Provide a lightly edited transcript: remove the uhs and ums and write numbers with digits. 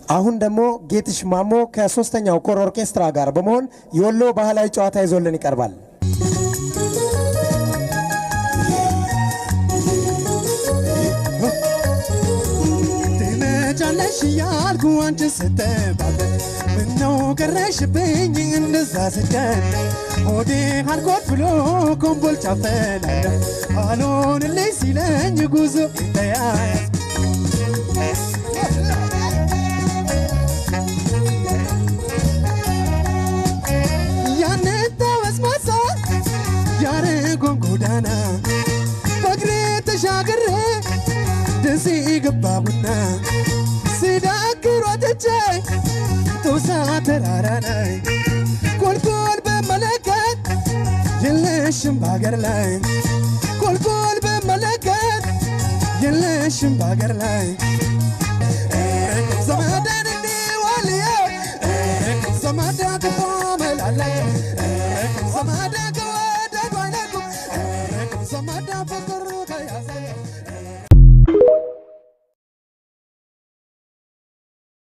አሁን ደግሞ ጌትሽ ማሞ ከሶስተኛው ኮር ኦርኬስትራ ጋር በመሆን የወሎ ባህላዊ ጨዋታ ይዞልን ይቀርባል። ትመጫለሽ ያልኩ አንቺ ስትባበል ምነው ቀረሽብኝ እንደዛ ስደን ሆዴ አልኮት ብሎ ኮምቦልቻ ፈላለ አልሆንልኝ ሲለኝ ጉዞ ተያያዝ ጎዳና በእግሬ ተሻግሬ ደሴ ገባቡና ስዳክር ወጥቼ ጦሳ ተራራ ላይ ኮልኮል በመለከት የለሽም በአገር ላይ ኮልኮል በመለከት የለሽም በአገር ላይ ዘመዳን እንዲዋልየ ዘመዳ ክፎ መላላይ ዘመዳ